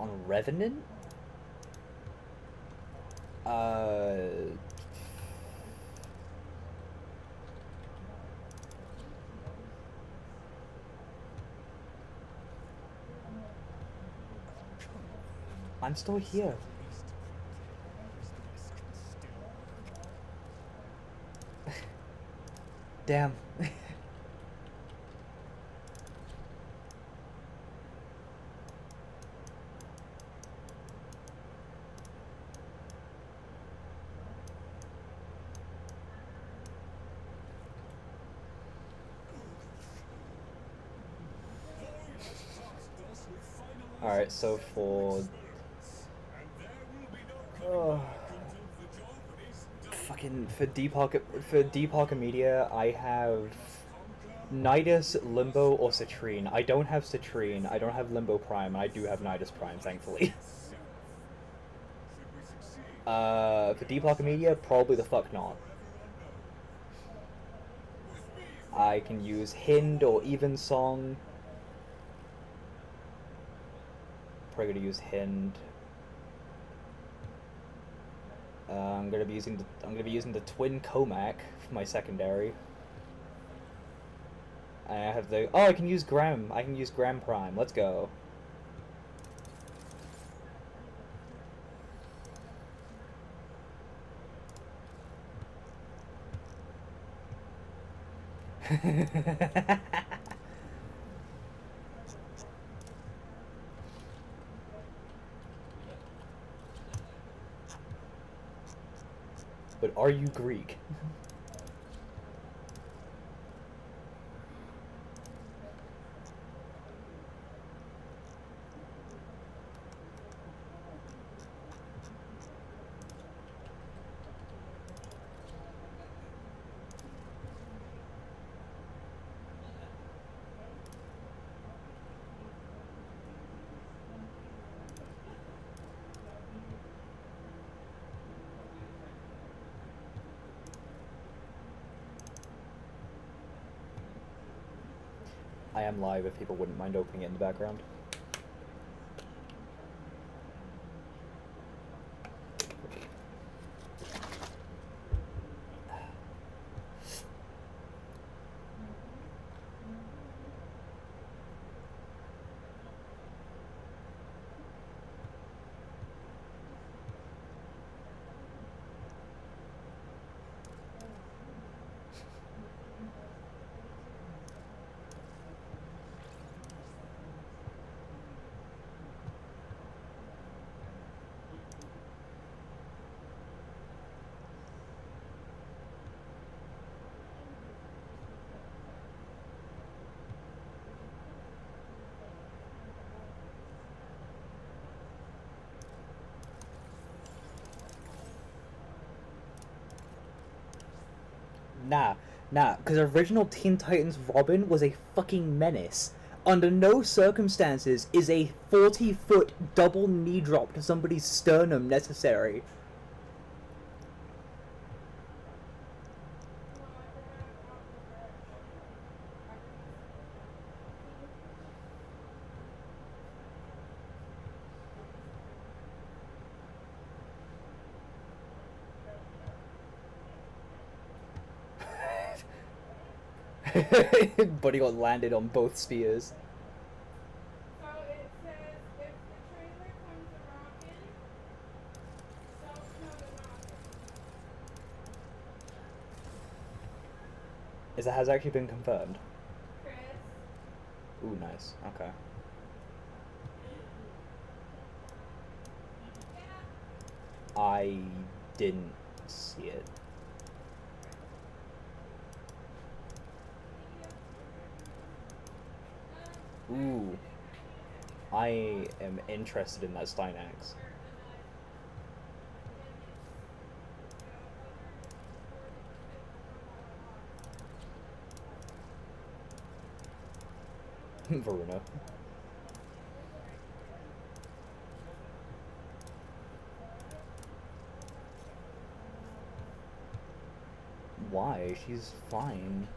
On Revenant? I'm still here. Damn. Alright, so for... fucking... For Deep Archimedia, I have... Nidus, Limbo, or Citrine. I don't have Citrine, I don't have Limbo Prime, and I do have Nidus Prime, thankfully. For Deep Archimedia, probably the fuck not. I can use Hind or Evensong. Probably gonna use Hind. I'm gonna be using the Twin Comac for my secondary. I have the I can use Graham. I can use Graham Prime. Let's go. But are you Greek? I am live if people wouldn't mind opening it in the background. Nah, because original Teen Titans Robin was a fucking menace. Under no circumstances is a 40-foot double knee drop to somebody's sternum necessary. But he got landed on both spears. So it says if the trailer comes around in, don't tell the nozzle. Has actually been confirmed? Chris? Ooh, nice. Okay. I didn't see it. Ooh. I am interested in that Steinax. Varuna. Why? She's fine.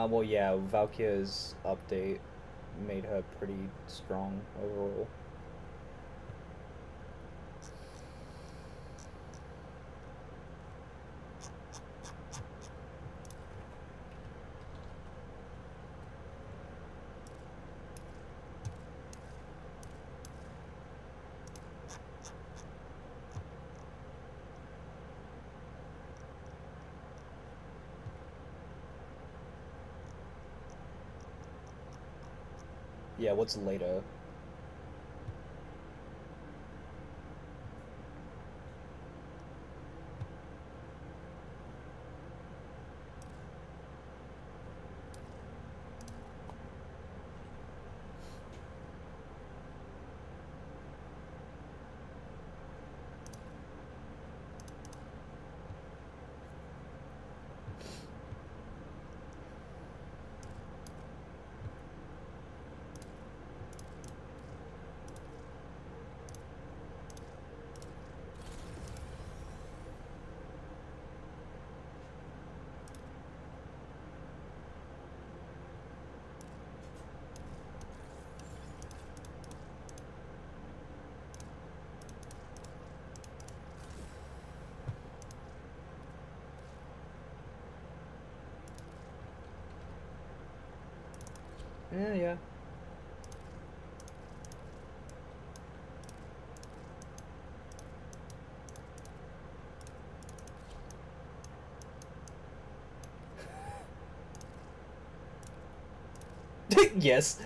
Well, yeah, Valkyria's update made her pretty strong overall. Yeah, what's later? Yeah. Yes.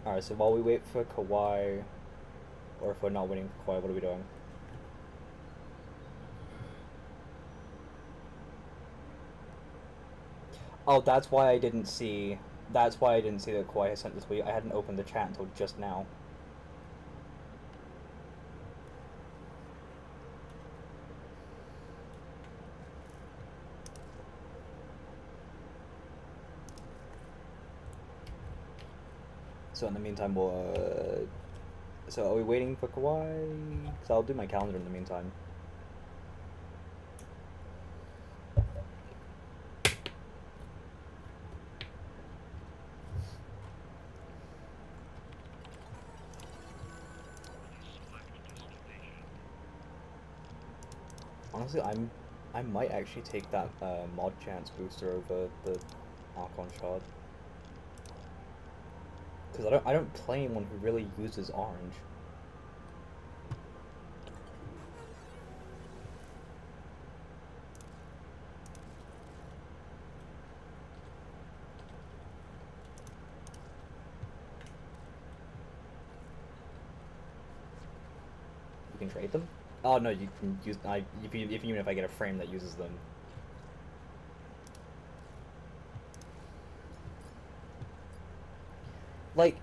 Alright, so while we wait for Kawhi, or if we're not waiting for Kawhi, what are we doing? Oh, that's why I didn't see. That's why I didn't see that Kawhi had sent the tweet. I hadn't opened the chat until just now. So in the meantime, we'll. So are we waiting for Kawhi? Because I'll do my calendar in the meantime. Honestly, I might actually take that mod chance booster over the Archon shard. Because I don't play anyone who really uses orange. You can trade them? Oh no, you can use even if I get a frame that uses them. Like,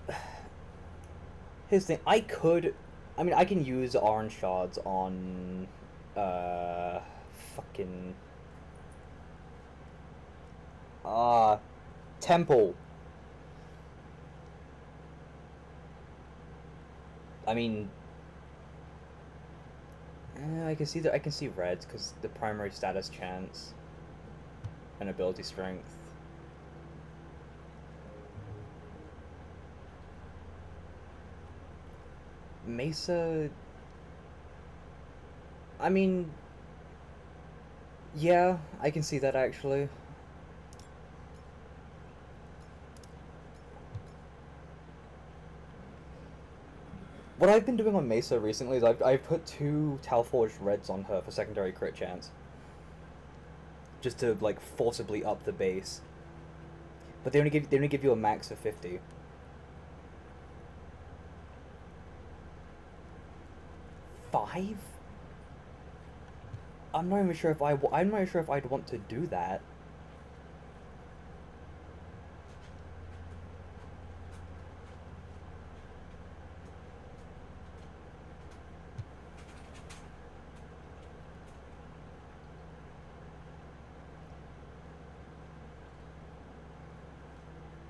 here's the thing. I mean, I can use orange shards on, fucking, uh, temple. I mean, I can see that. I can see reds because the primary status chance and ability strength. Mesa. I mean, yeah, I can see that actually. What I've been doing on Mesa recently is I've put 2 Talforged Reds on her for secondary crit chance. Just to like forcibly up the base. But they only give you a max of 50. Five? I'm not even sure if I'm not sure if I'd want to do that.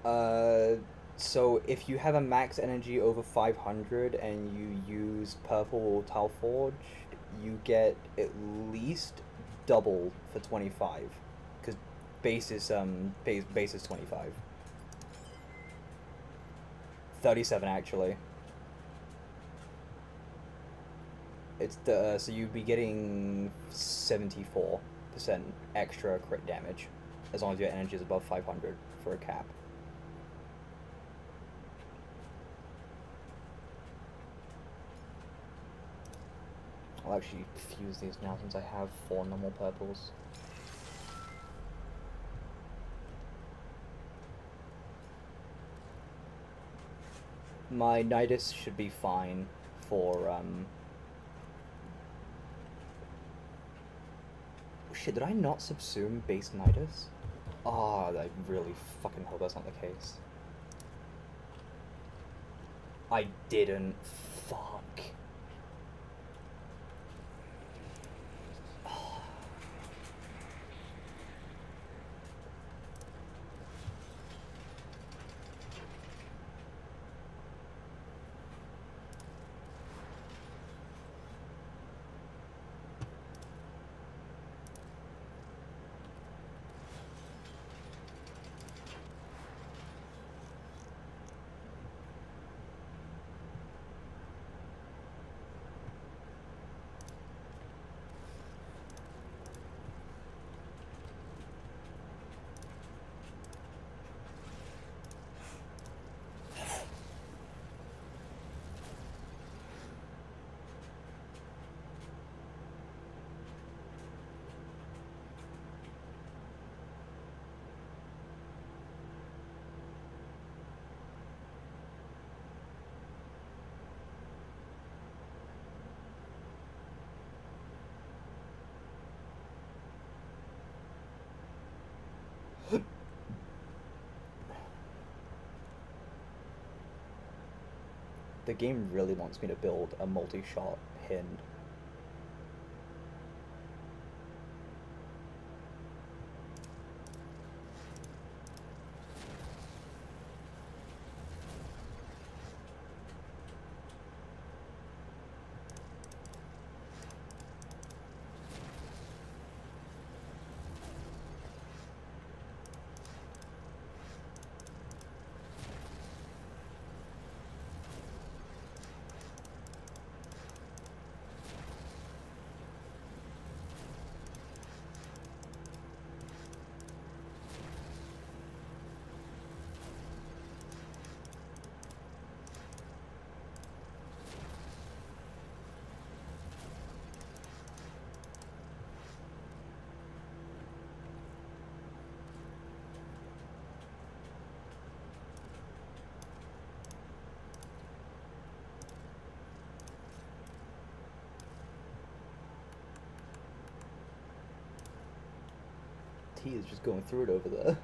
Uh, so if you have a max energy over 500 and you use purple or Talforged, you get at least double for 25, because base is 25. 37 actually. It's the so you'd be getting 74% extra crit damage as long as your energy is above 500 for a cap. I'll actually fuse these now since I have 4 normal purples. My Nidus should be fine for shit, did I not subsume base Nidus? Ah, I really fucking hope that's not the case. I didn't. Fuck. The game really wants me to build a multi-shot Hind. T is just going through it over there.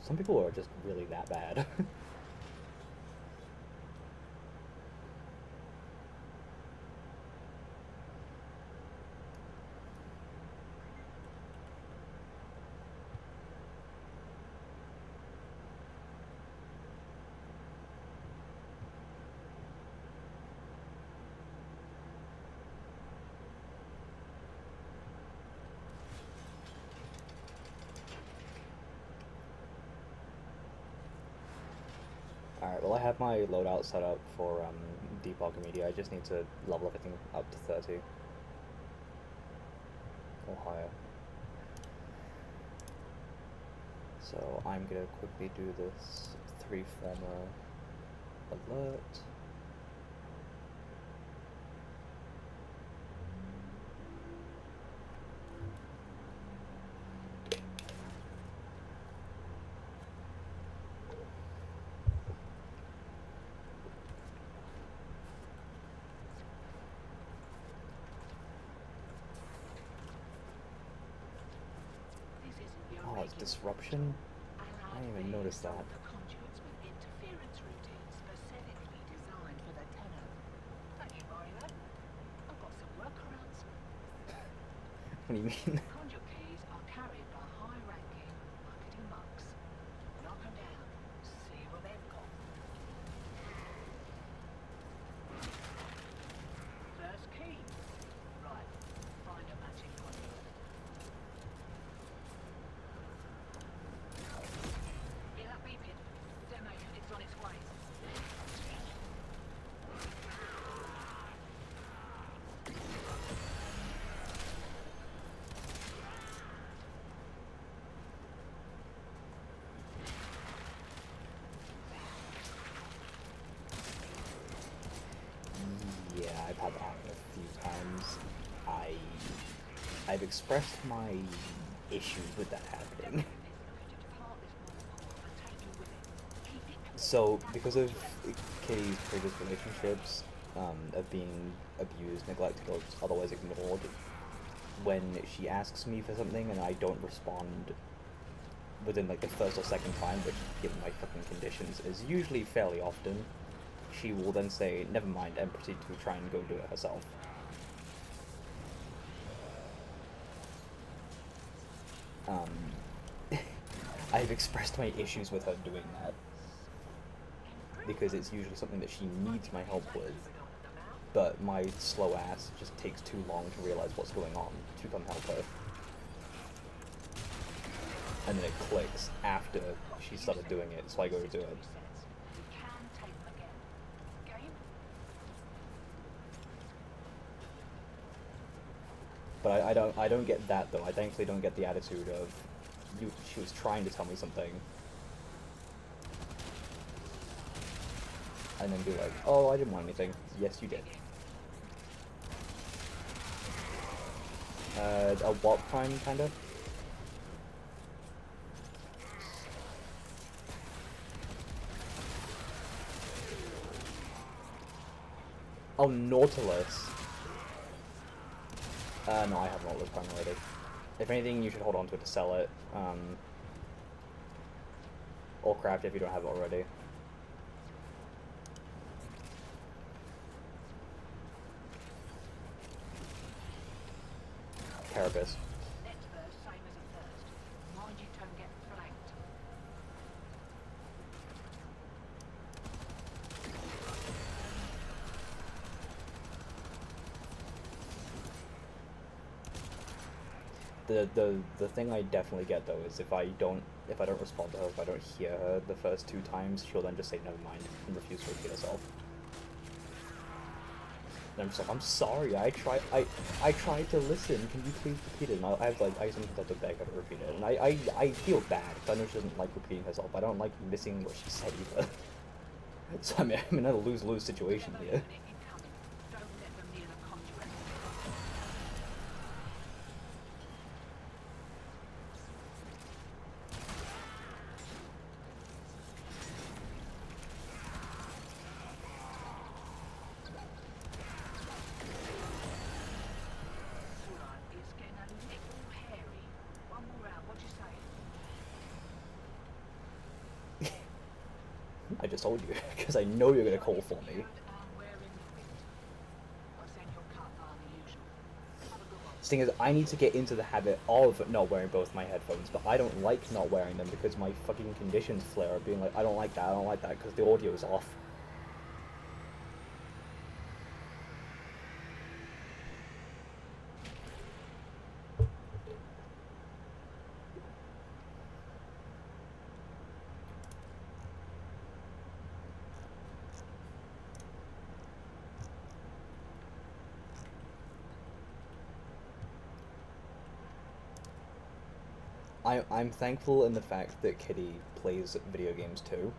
Some people are just really that bad. Alright, well I have my loadout set up for Deep Arc Media. I just need to level everything up to 30. Or higher. So I'm gonna quickly do this 3-former alert. Oh, it's disruption? I didn't even notice that. What do you mean? Conduit keys are carried by high-ranking marketing monks. Knock them down, see what they've got. First key. Right, find a matching conduit. Hear that beeping? Demo unit's on its way. Yeah, I've had that happen a few times. I've expressed my issues with that happening. So, because of Katie's previous relationships, of being abused, neglected, or otherwise ignored, when she asks me for something and I don't respond within like the first or second time, which given my fucking conditions is usually fairly often, she will then say, never mind, and proceed to try and go do it herself. I've expressed my issues with her doing that, because it's usually something that she needs my help with, but my slow ass just takes too long to realize what's going on to come help her. And then it clicks after she started doing it, so I go to do it. But I don't get that though. I thankfully don't get the attitude of she was trying to tell me something and then be like, oh, I didn't want anything. Yes, you did. A warp prime kind of. Oh, Nautilus. No, I have Nautilus prime already. If anything, you should hold on to it to sell it. Or craft it if you don't have it already. Carapace. The thing I definitely get though is if I don't respond to her, if I don't hear her the first 2 times, she'll then just say never mind and refuse to repeat herself. And I'm just like, I'm sorry, I tried to listen, can you please repeat it? And I sometimes have to beg her to repeat it. And I feel bad, because I know she doesn't like repeating herself. I don't like missing what she said either. So I'm in a lose-lose situation here. I just told you, because I know you're gonna call for me. The thing is, I need to get into the habit of not wearing both my headphones, but I don't like not wearing them because my fucking conditions flare up being like, I don't like that, because the audio is off. I'm thankful in the fact that Kitty plays video games too.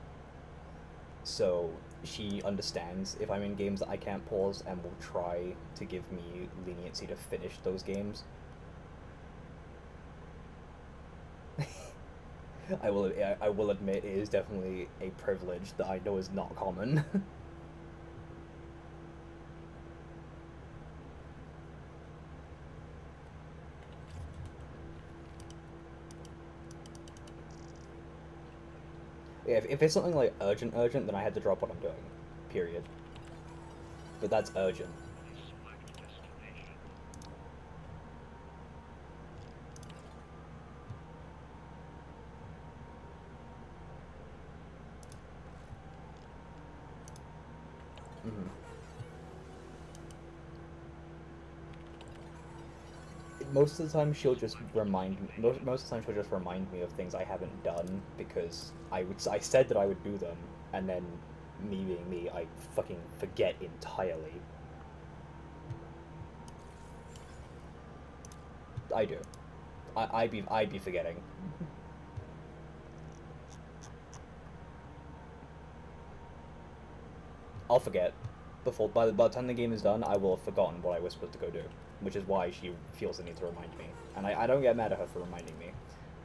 So she understands if I'm in games that I can't pause and will try to give me leniency to finish those games. I will admit it is definitely a privilege that I know is not common. Yeah, if it's something like urgent, then I had to drop what I'm doing. Period. But that's urgent. Mm-hmm. Most of the time she'll just remind me. Most of the time she'll just remind me of things I haven't done because I said that I would do them, and then me being me, I fucking forget entirely. I do. I'd be forgetting. I'll forget. By the time the game is done, I will have forgotten what I was supposed to go do, which is why she feels the need to remind me. And I don't get mad at her for reminding me,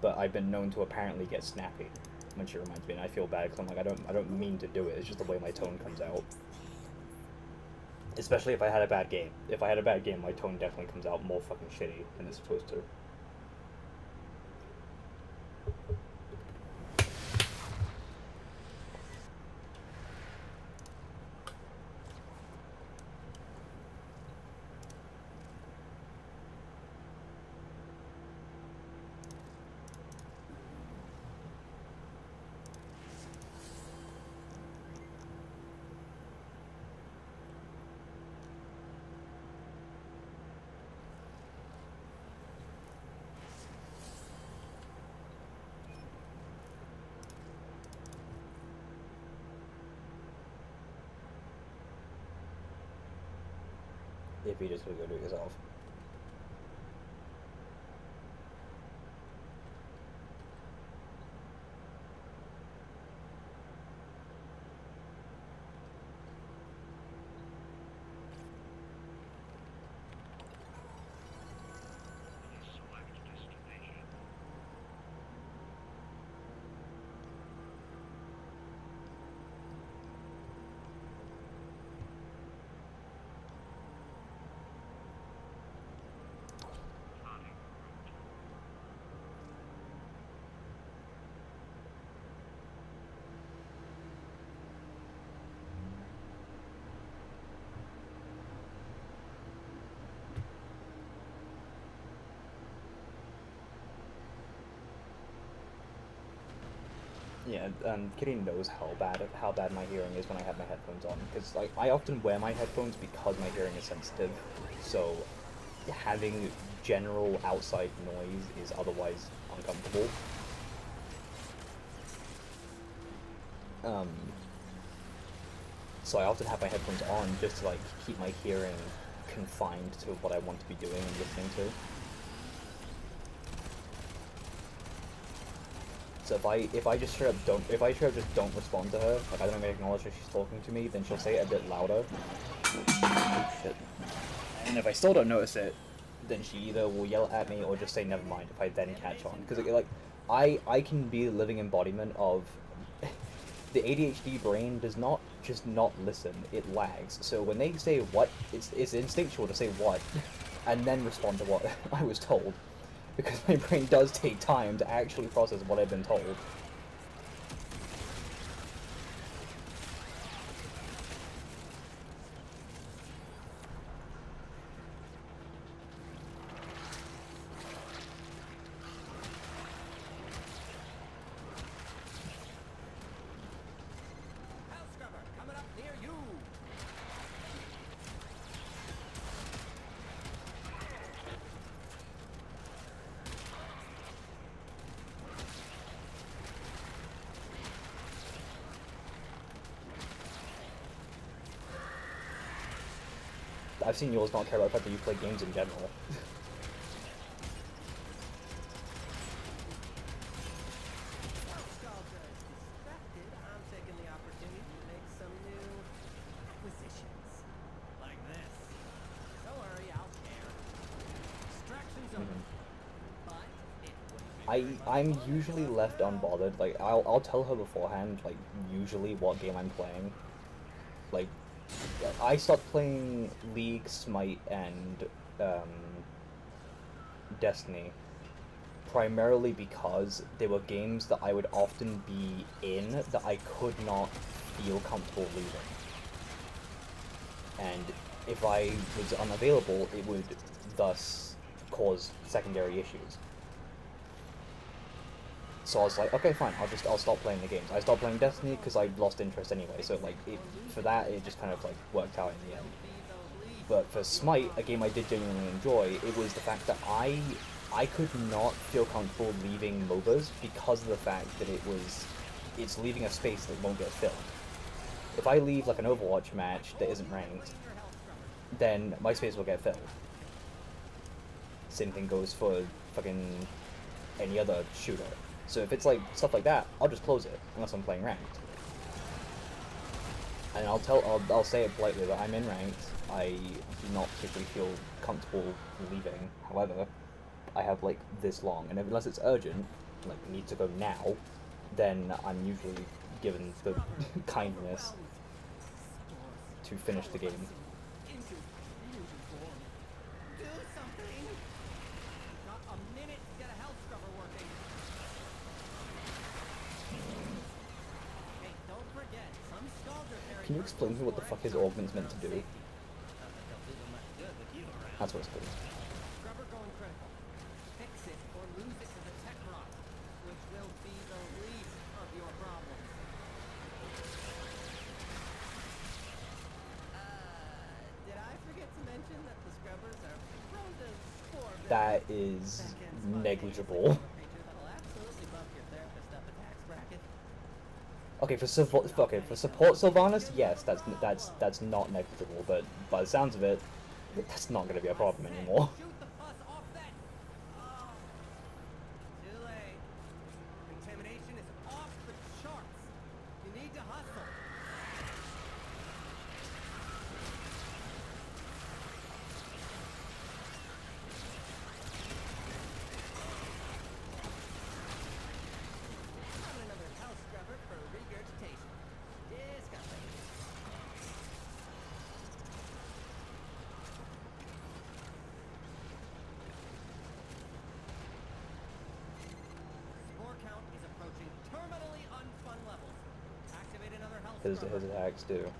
but I've been known to apparently get snappy when she reminds me, and I feel bad because I'm like, I don't mean to do it. It's just the way my tone comes out. Especially if I had a bad game. If I had a bad game, my tone definitely comes out more fucking shitty than it's supposed to. If you just gonna go do it yourself. Yeah, Kitty knows how bad my hearing is when I have my headphones on, because like I often wear my headphones because my hearing is sensitive, so having general outside noise is otherwise uncomfortable. So I often have my headphones on just to like keep my hearing confined to what I want to be doing and listening to. So if I just straight up just don't respond to her, like I don't even acknowledge that she's talking to me, then she'll say it a bit louder. Oh, shit. And if I still don't notice it, then she either will yell at me or just say never mind if I then catch on. Because like I can be the living embodiment of the ADHD brain does not just not listen, it lags. So when they say what, it's instinctual to say what and then respond to what I was told. Because my brain does take time to actually process what I've been told. I've seen yours not care about the fact that you play games in general. Nostalgia is distracted, I'm taking the opportunity to make some new acquisitions. Like this. Don't worry, I'll share. Distractions over. But it wouldn't be very much I'm fun if usually it left wasn't out. unbothered. Like I'll tell her beforehand, like usually what game I'm playing. Like I stopped playing League, Smite, and Destiny primarily because they were games that I would often be in that I could not feel comfortable leaving. And if I was unavailable, it would thus cause secondary issues. So I was like, okay, fine, I'll stop playing the games. I stopped playing Destiny because I lost interest anyway. So like, for that, it just kind of like worked out in the end. But for Smite, a game I did genuinely enjoy, it was the fact that I could not feel comfortable leaving MOBAs because of the fact that it's leaving a space that won't get filled. If I leave like an Overwatch match that isn't ranked, then my space will get filled. Same thing goes for fucking any other shooter. So if it's like stuff like that, I'll just close it unless I'm playing ranked. And I'll say it politely that I'm in ranked. I do not particularly feel comfortable leaving. However, I have like this long, and unless it's urgent, like need to go now, then I'm usually given the kindness to finish the game. Do something! Got a minute to get a health scrubber working. Hey, don't forget, some skulls are carrying. Can you explain to me what the fuck his augment's meant to do? Don't do them much good with you around. That's what it's called. Scrubber going critical. Fix it or lose it to the tech rock, which will be the least of your problems. Did I forget to mention that the scrubbers are prone to spore That is negligible. creature that'll absolutely bump your therapist up a tax bracket. Okay, for support Sylvanas, yes, that's not negligible, but by the sounds of it, that's not going to be a problem anymore. Shoot the pus off that. Oh, too late. Contamination is off the charts. You need to hustle. Found another house scrubber for regurgitation. Disgusting. Spore count is approaching terminally unfun levels. Activate another health His scrubber. attacks do.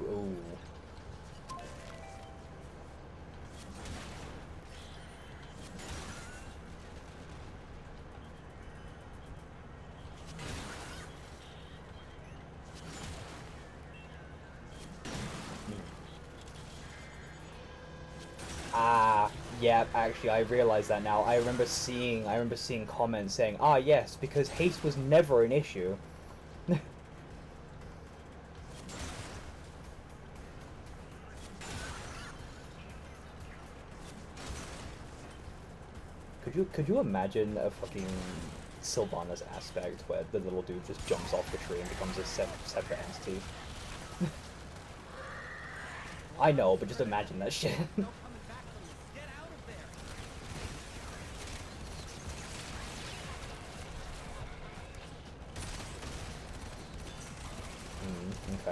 Ooh. Ah, yeah, actually, I realize that now. I remember seeing comments saying, ah, yes, because haste was never an issue. Could you imagine a fucking Sylvanas aspect where the little dude just jumps off the tree and becomes a separate entity? I know, but just imagine that shit. No coming back from this. Get out of there.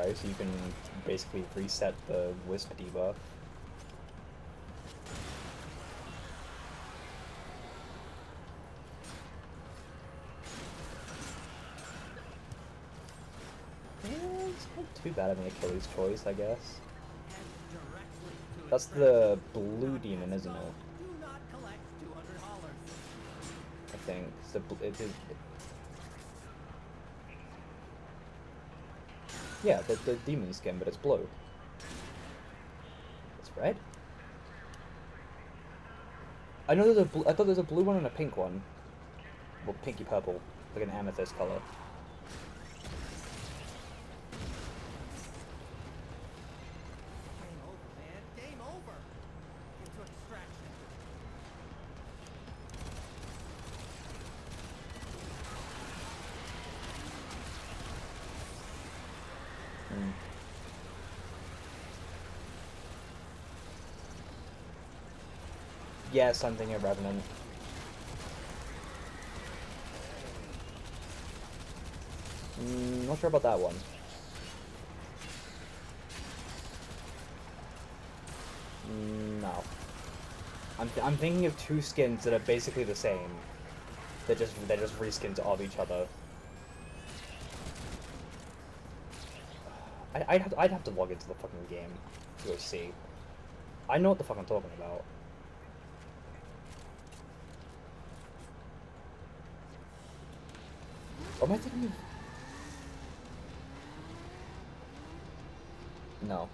Okay, so you can basically reset the Wisp debuff. Yeah, it's not too bad of an Achilles choice, I guess. Head directly to That's its the friend. blue demon, isn't it? Do not collect $200. I think it's it is. Yeah, the demon skin, but it's blue. It's red. I know there's I thought there's a blue one and a pink one. Well, pinky purple, like an amethyst color. Yes, I'm thinking of Revenant. Not sure about that one. No. I'm thinking of two skins that are basically the same. They're just reskins of each other. I'd have to log into the fucking game to go see. I know what the fuck I'm talking about. Or am I thinking of... No.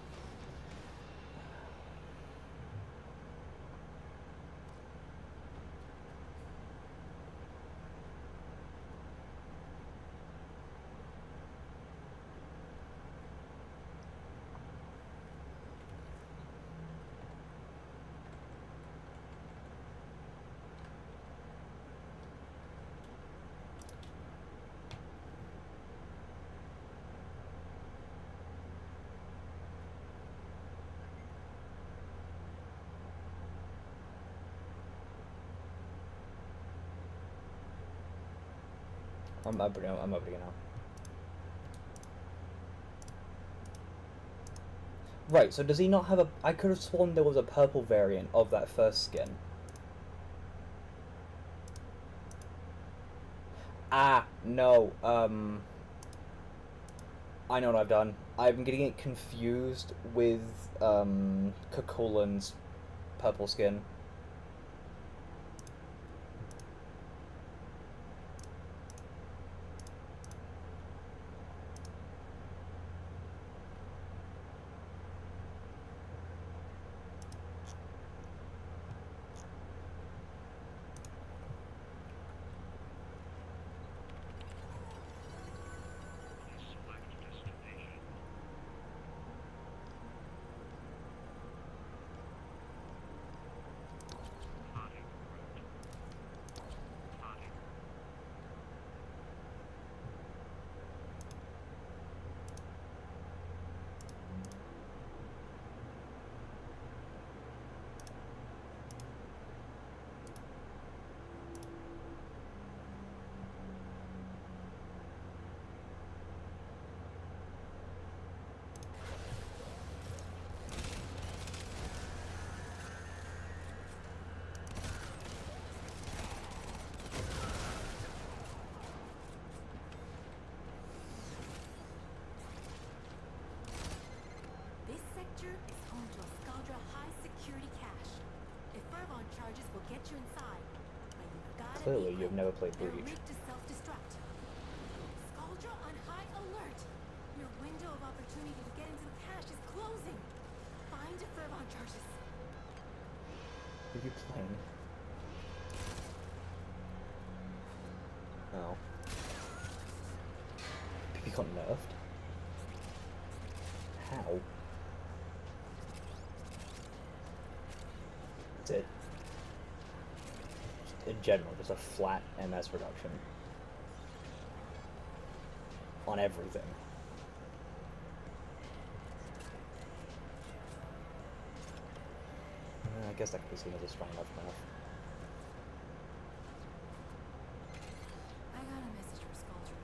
I'm opening it now. Right, so does he not have a... I could have sworn there was a purple variant of that first skin. Ah, no, I know what I've done. I'm getting it confused with, Kakulin's purple skin. This sector is home to a Scaldra high-security cache. If Fervon charges will get you inside, but you've got to Clearly, be you've quick. never played They're Breach. rigged to self-destruct. Scaldra on high alert! Your window of opportunity to get into the cache is closing. Find Fervon charges. Who are you playing? Oh. He got nerfed? How? That's it. Just in general, just a flat MS reduction. On everything. I guess that could be seen as a strong enough nerf. I got a message for Scaldra.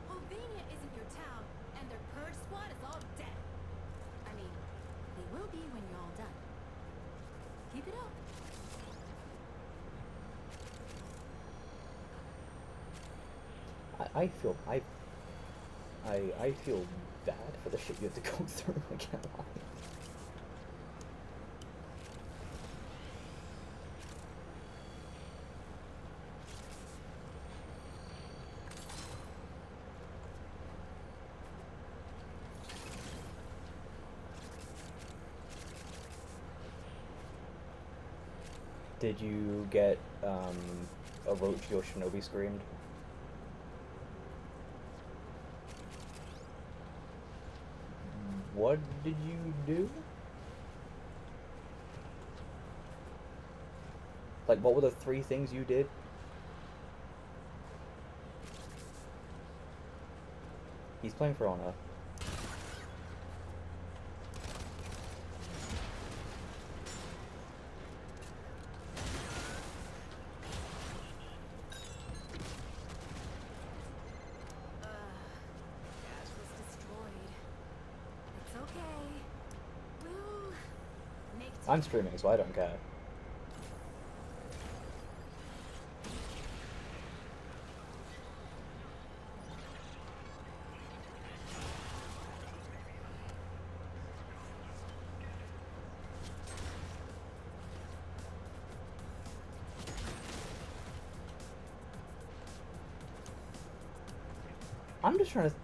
Hovenia isn't your town, and their purge squad is all dead. I mean, they will be when you're all done. Keep it up. I feel bad for the shit you have to go through. I can't lie. Did you get a roach your shinobi screamed? What did you do? Like, what were the 3 things you did? He's playing for Honor. I'm streaming, so I don't care. I'm just trying to.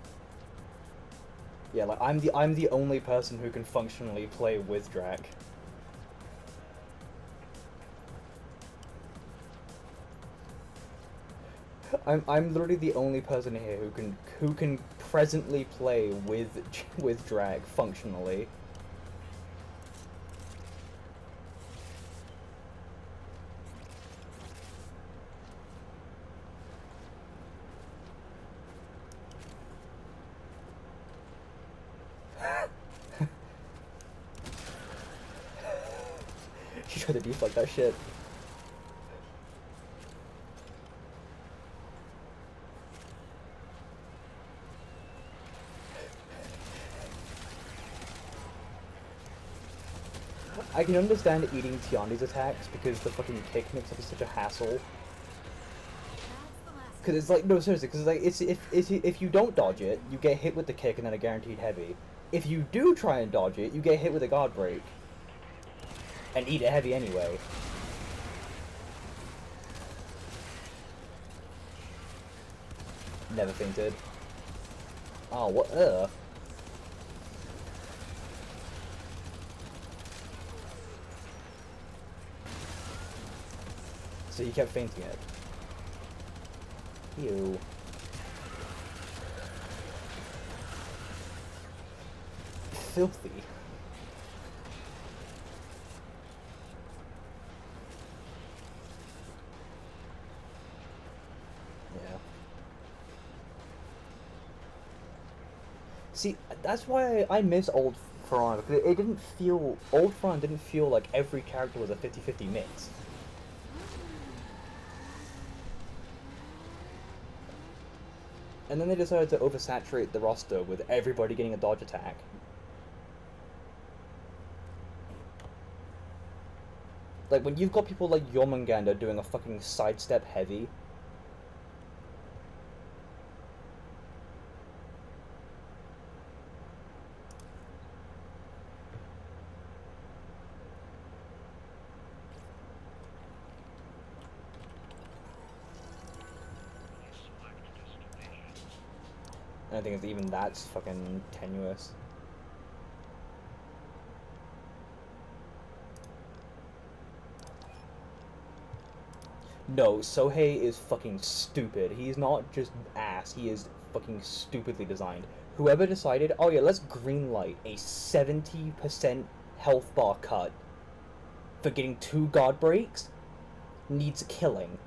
Yeah, like I'm the only person who can functionally play with Drac. I'm literally the only person here who can presently play with Drac functionally. She tried to deflect that shit. I can understand eating Tiandi's attacks because the fucking kick makes it such a hassle. That's the last. Because it's like, no, seriously, because like, if you don't dodge it, you get hit with the kick and then a guaranteed heavy. If you do try and dodge it, you get hit with a guard break. And eat a heavy anyway. Never fainted. Oh, what, So you kept fainting it. Ew. Filthy. Yeah. See, that's why I miss Old Fawn, because it didn't feel... Old Fawn didn't feel like every character was a 50-50 mix. And then they decided to oversaturate the roster with everybody getting a dodge attack. Like, when you've got people like Jormungandr doing a fucking sidestep heavy... I think it's even that's fucking tenuous. No, Sohei is fucking stupid. He's not just ass, he is fucking stupidly designed. Whoever decided, oh yeah, let's greenlight a 70% health bar cut for getting 2 guard breaks needs killing.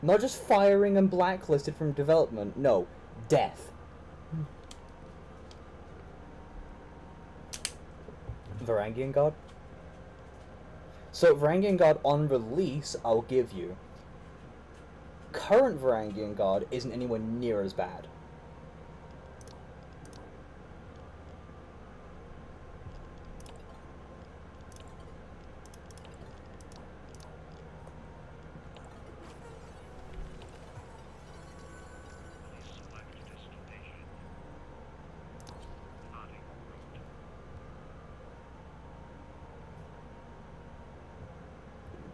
Not just firing and blacklisted from development, no. Death. Varangian God? So, Varangian God on release, I'll give you. Current Varangian God isn't anywhere near as bad.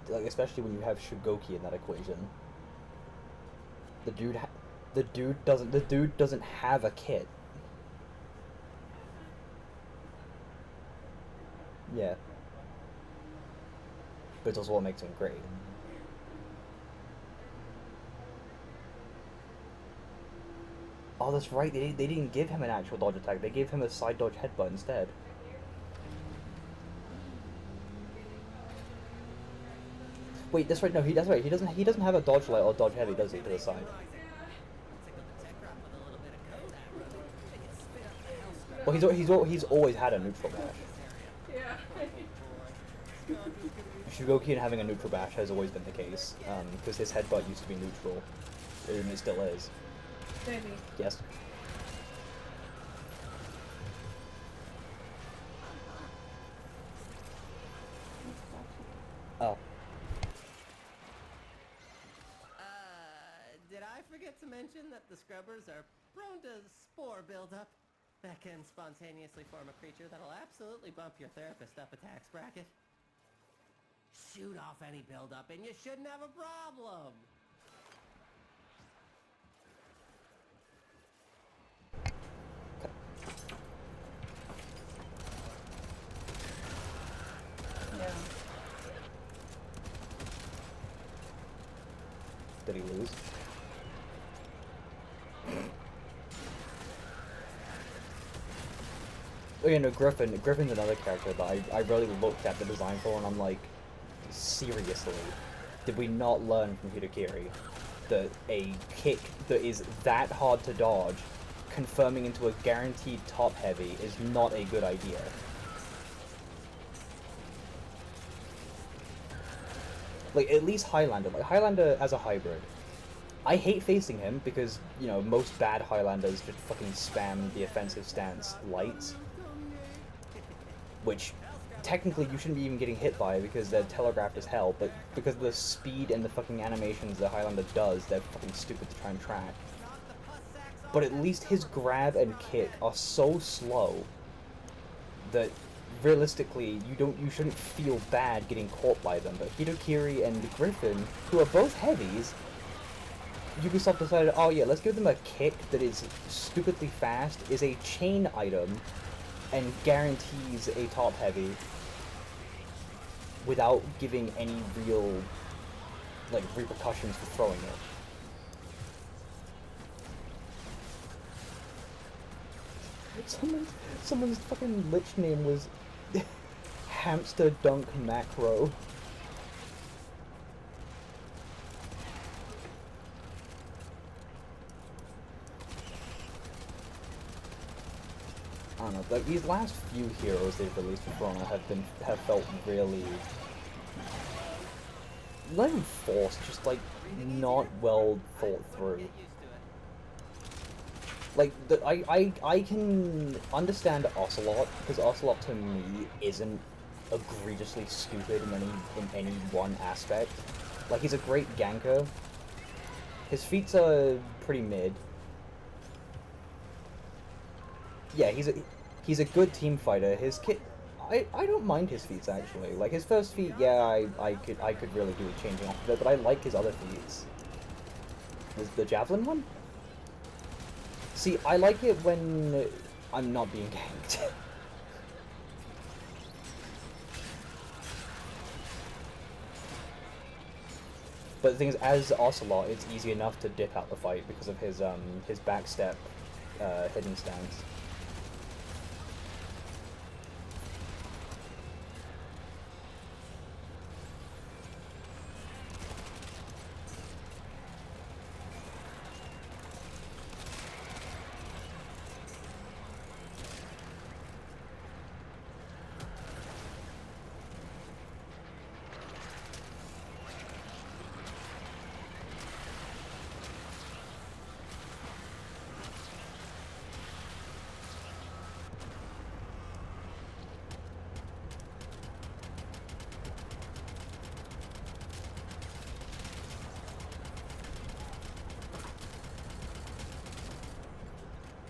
Like, especially when you have Shugoki in that equation. The dude doesn't have a kit. Yeah. But it's also what makes him great. Oh, that's right, they didn't give him an actual dodge attack, they gave him a side dodge headbutt instead. Wait, that's right. No, that's right. He doesn't have a dodge light or dodge heavy, does he? To the side. Well, he's always had a neutral bash. Yeah. Shugoki and having a neutral bash has always been the case, because his headbutt used to be neutral, and it still is. Baby. Yes. forget to mention that the scrubbers are prone to spore buildup that can spontaneously form a creature that'll absolutely bump your therapist up a tax bracket. Shoot off any buildup and you shouldn't have a problem. Yeah. Did he lose? Oh yeah, no, Griffin's another character that I really looked at the design for and I'm like, seriously, did we not learn from Hidokiri that a kick that is that hard to dodge, confirming into a guaranteed top heavy is not a good idea? Like, at least Highlander. Like, Highlander as a hybrid. I hate facing him because, you know, most bad Highlanders just fucking spam the offensive stance lights. Which, technically, you shouldn't be even getting hit by because they're telegraphed as hell, but because of the speed and the fucking animations the Highlander does, they're fucking stupid to try and track. But at least his grab and kick are so slow that realistically you shouldn't feel bad getting caught by them. But Hidokiri and Griffin, who are both heavies, Ubisoft decided, oh yeah, let's give them a kick that is stupidly fast, is a chain item, and guarantees a top heavy without giving any real, like, repercussions for throwing it. Someone's fucking lich name was Hamster Dunk Macro. I don't know, like, these last few heroes they've released for Corona have felt really, not even forced, just like not well thought through. Like, I can understand Ocelot, because Ocelot to me isn't egregiously stupid in any one aspect. Like, he's a great ganker. His feats are pretty mid. Yeah, he's a good team fighter. His kit, I don't mind his feats actually. Like, his first feat, yeah, I could really do with changing off of it, but I like his other feats. The javelin one? See, I like it when I'm not being ganked. But the thing is, as Ocelot, it's easy enough to dip out the fight because of his backstep hidden stance.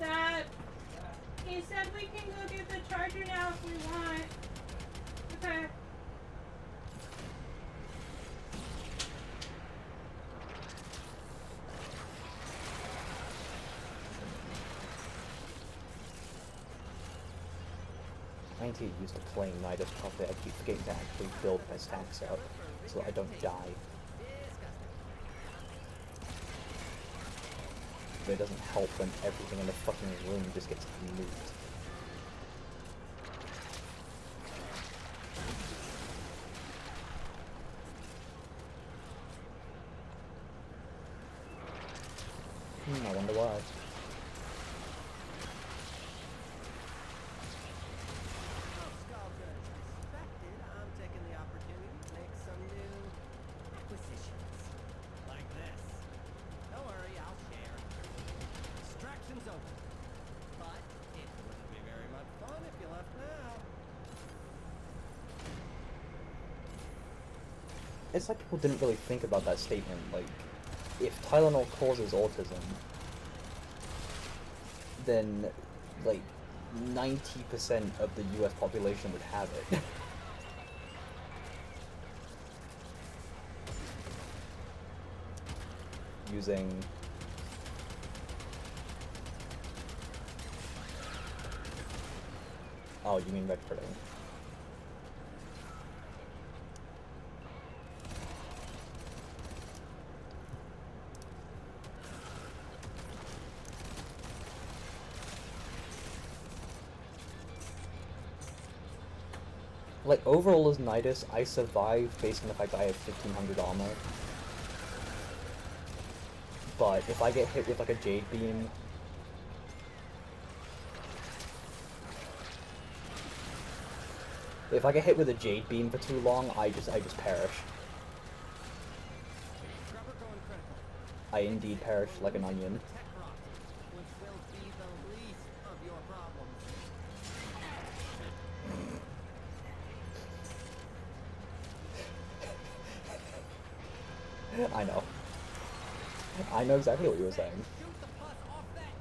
That he said we can go get the charger now if we want. Okay. I need to get used to playing Nidus properly. I keep forgetting to actually build my stacks up so that I don't die. But it doesn't help when everything in the fucking room just gets moved. I wonder why. I'm taking the opportunity to make some new acquisitions. Like this. Don't worry, I'll share. Extraction's open. But it wouldn't be very much fun if you left now. It's like people didn't really think about that statement, like, if Tylenol causes autism, then like 90% of the US population would have it. Using oh, you mean red pudding. Like, overall as Nidus, I survived based on the fact that I have 1500 armor. But if I get hit with like a Jade Beam, if I get hit with a Jade Beam for too long, I just perish. Scrubber going critical. I indeed perish like an onion. Tech rock, which will be the least of your problems. I know. I know exactly what you were saying. Shoot the pus off that.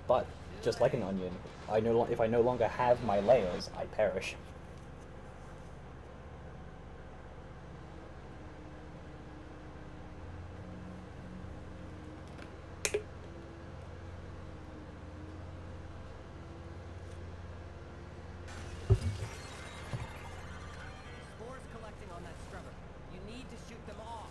But, just like an onion, if I no longer have my layers, I perish. Spores collecting on that scrubber. You need to shoot them off.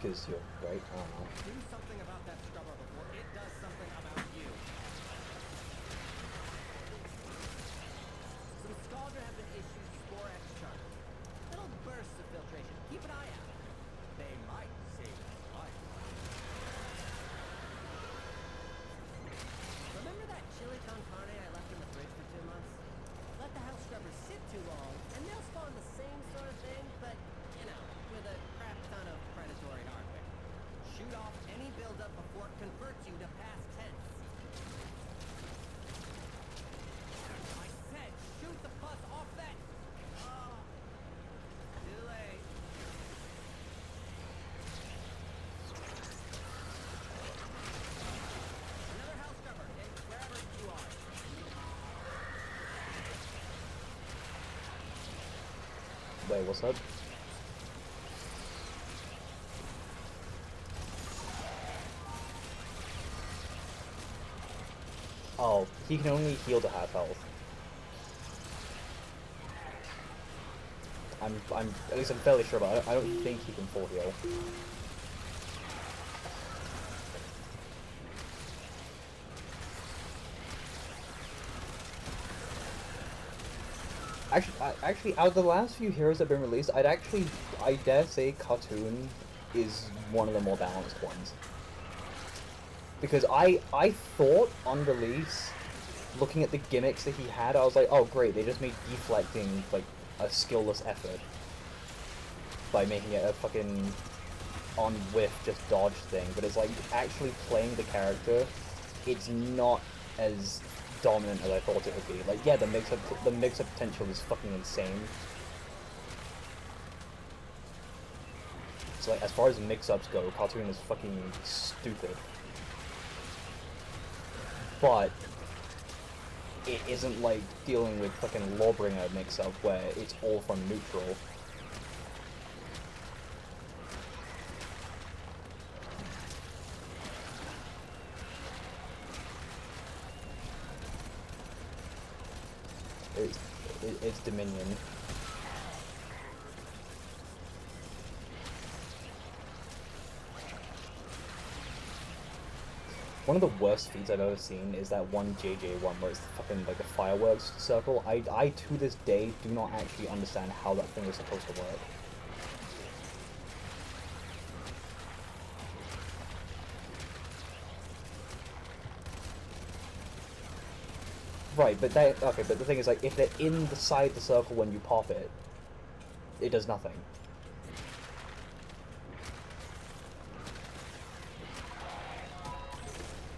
Because you're right, I don't know. Do something about that scrubber before it does something about you. Some Scaldra have been issued Spore X charges. Little bursts of filtration. Keep an eye out. They might save life. Remember that chili con carne I left in the fridge for 2 months? Let the house scrubbers sit too long, and they'll spawn the same sort of thing, but, you know, with a crap ton of predatory hardware. Shoot off any buildup before it converts you to past tense. I said, shoot the pus off that. Oh, too late. Another house scrubber, wherever you are. Wait, what's up? Oh, he can only heal to half health. At least I'm fairly sure, but I don't think he can full heal. Actually, out of the last few heroes that have been released, I dare say Cartoon is one of the more balanced ones. Because I thought on release, looking at the gimmicks that he had, I was like, oh great, they just made deflecting like a skillless effort by making it a fucking on whiff just dodge thing. But it's like actually playing the character, it's not as dominant as I thought it would be. Like, yeah, the mix-up potential is fucking insane. So like, as far as mix-ups go, Cartoon is fucking stupid. But it isn't like dealing with fucking Lawbringer mix-up where it's all from neutral. It's Dominion. One of the worst feats I've ever seen is that one JJ one where it's fucking like a fireworks circle. I to this day do not actually understand how that thing was supposed to work. Right, but but the thing is, like, if they're inside the circle when you pop it, it does nothing.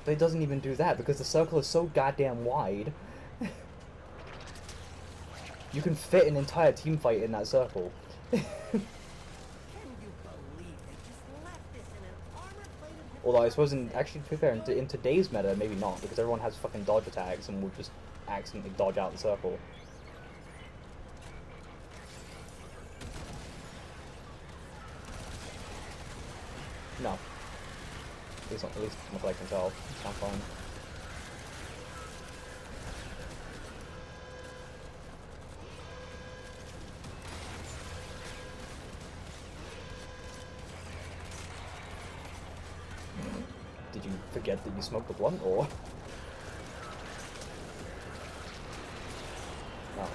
But it doesn't even do that because the circle is so goddamn wide. You can fit an entire team fight in that circle. Can you believe they just left this in an armor-plated Although I suppose Hippocrates actually to be fair, in today's meta, maybe not, because everyone has fucking dodge attacks and will just accidentally dodge out the circle. No. At least from what I can tell. It's not fun. Did you forget that you smoked the blunt, or? No.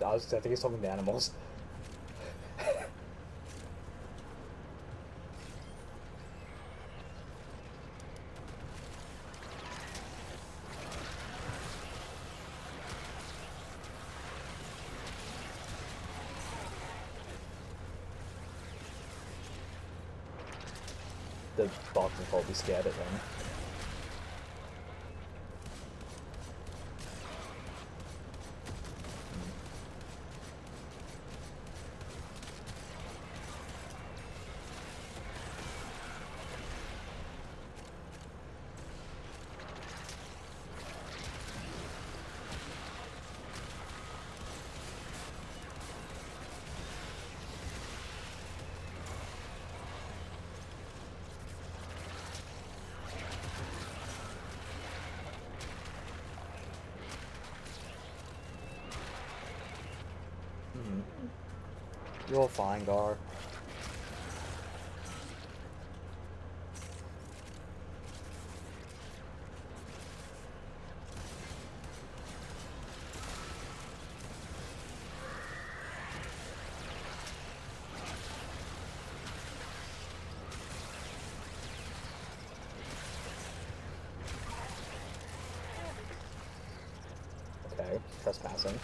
I think it's talking to animals. The box will probably scared it then. You're fine, Gar. Okay, trespassing.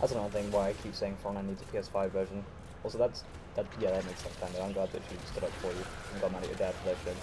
That's another thing why I keep saying For Honor needs a PS5 version. Also, yeah, that makes sense, kind of. I'm glad that she stood up for you and got mad at your dad for that shit.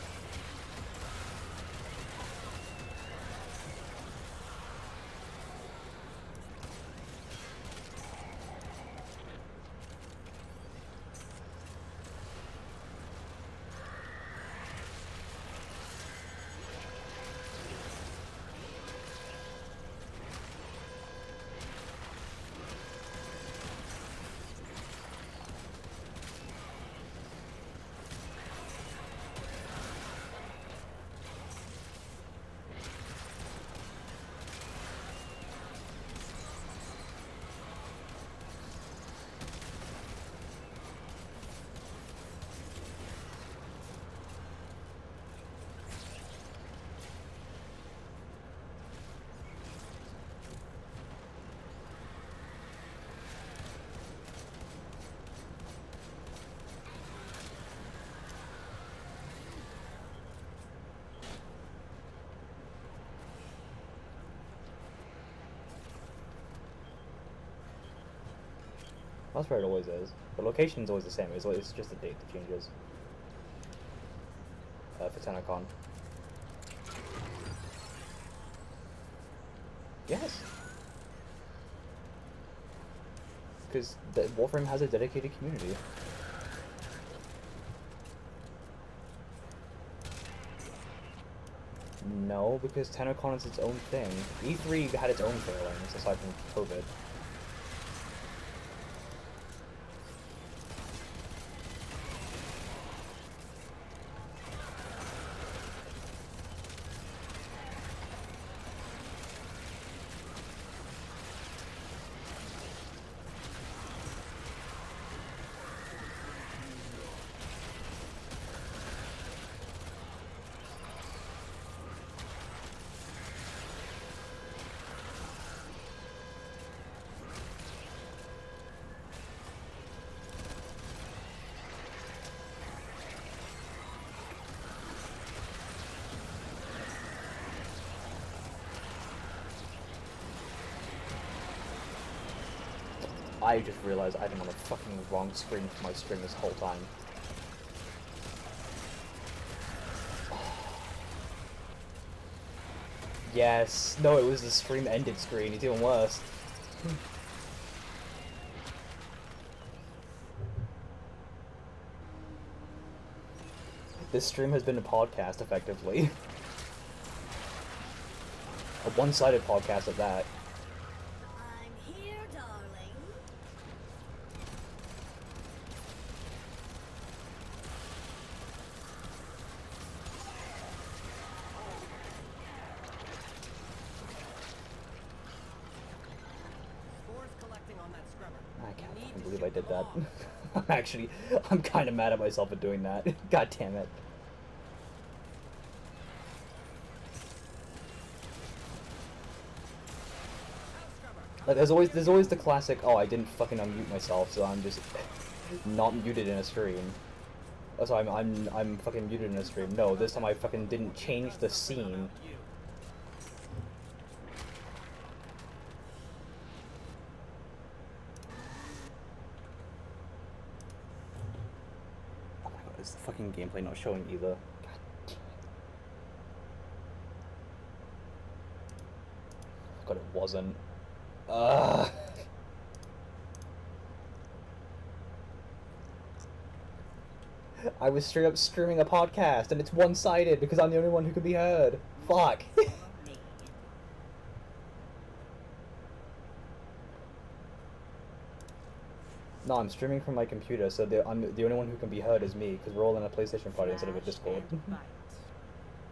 That's where it always is. The location's always the same. It's just the date that changes. For TennoCon. Yes. Because Warframe has a dedicated community. No, because TennoCon is its own thing. E3 had its own failings aside from COVID. I just realized I've been on the fucking wrong screen for my stream this whole time. Yes. No, it was the stream ended screen. It's even worse. This stream has been a podcast, effectively. A one-sided podcast at that. I'm here, darling. Spores collecting on that scrubber. I can't You need fucking to believe I shoot did them that. I'm kind of mad at myself for doing that. God damn it. Like, there's always the classic, oh, I didn't fucking unmute myself, so I'm just not muted in a stream. Oh, so I'm fucking muted in a stream. No, this time I fucking didn't change the scene. Oh my god, is the fucking gameplay not showing either? God damn it. God, it wasn't. Ugh. I was straight up streaming a podcast, and it's one-sided because I'm the only one who can be heard. Fuck. No, I'm streaming from my computer, so I'm the only one who can be heard is me, because we're all in a PlayStation party instead of a Discord.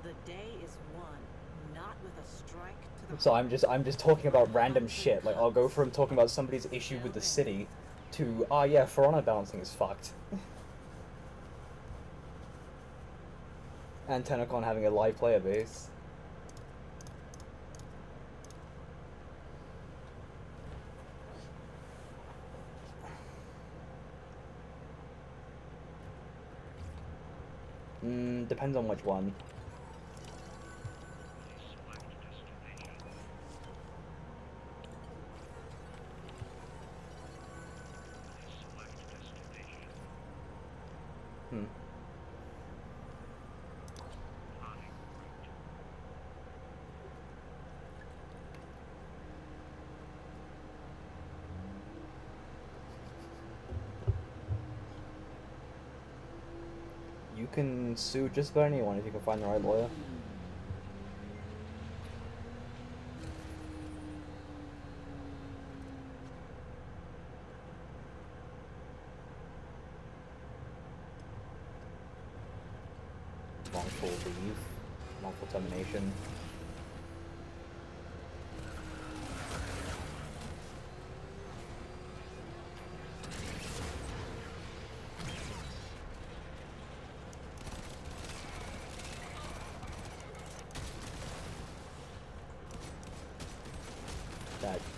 The day is won, not with a strike to the So I'm just talking about random shit. Like, I'll go from talking about somebody's issue with the city to, oh yeah, For Honor balancing is fucked. And TennoCon having a live player base. Depends on which one. Hmm. You can sue just about anyone if you can find the right lawyer. Wrongful leave, wrongful termination.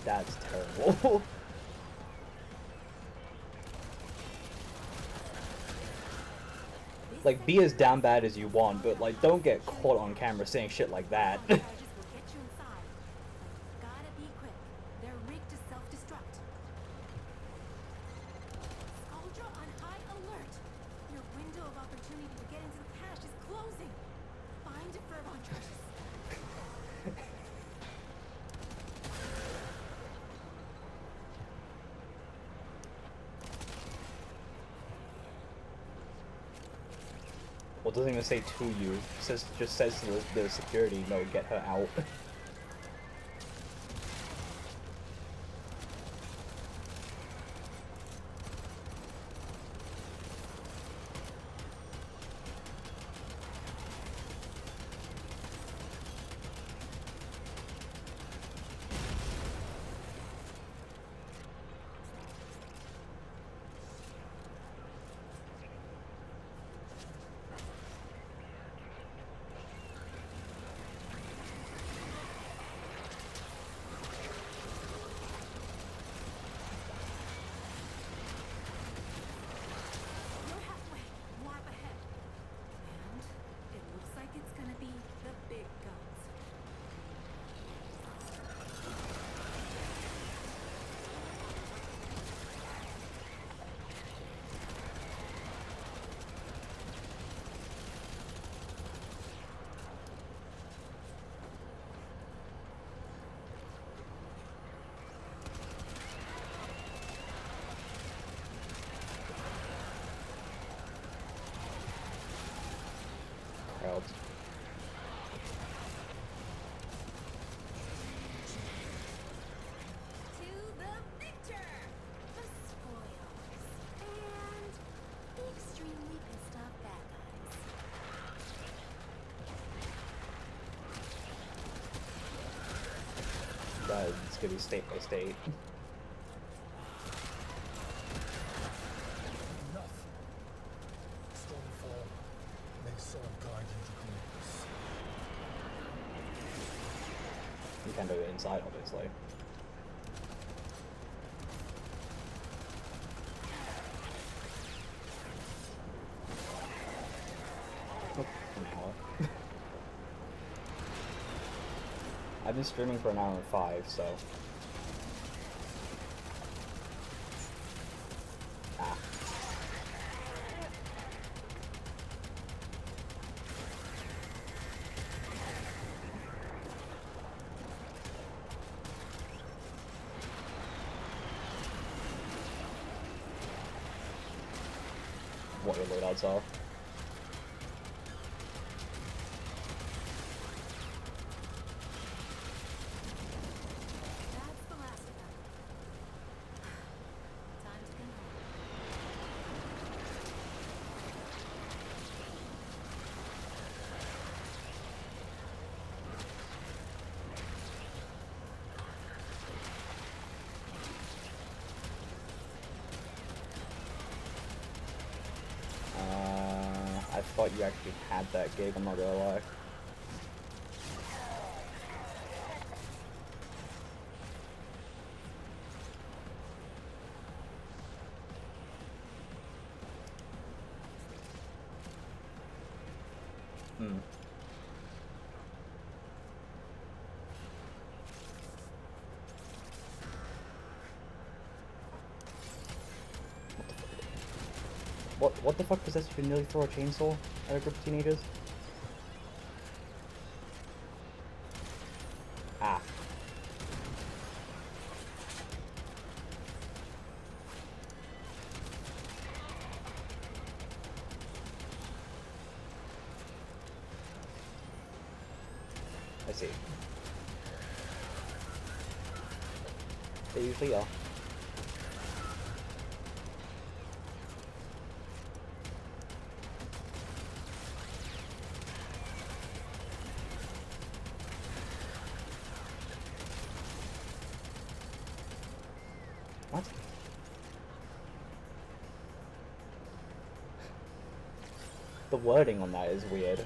That's terrible. Like, be as damn bad as you want, but like, don't get caught on camera saying shit like that. Charges will get you inside. But gotta be quick. They're rigged to self-destruct. Soldier on high alert. Your window of opportunity to get into the cache is closing. Find Furban charges. Well, it doesn't even say to you. It just says to the security, no, get her out. You're halfway. More up ahead. And it looks like it's gonna be the big guns. Crowds. To the victor! The spoils. And the extremely pissed off bad guys. It's gonna be state by state. Enough. Stolen form. May soul guide you to greatness. You can do it inside, obviously. Oh, an hour. I've been streaming for an hour and 5, so. Ah. What your loadouts are. That's the last of them. Time to come home. I thought you actually had that gig, I'm not gonna lie. Hmm. What the fuck possessed you to nearly throw a chainsaw at a group of teenagers? Ah. I see. They usually are. What? The wording on that is weird.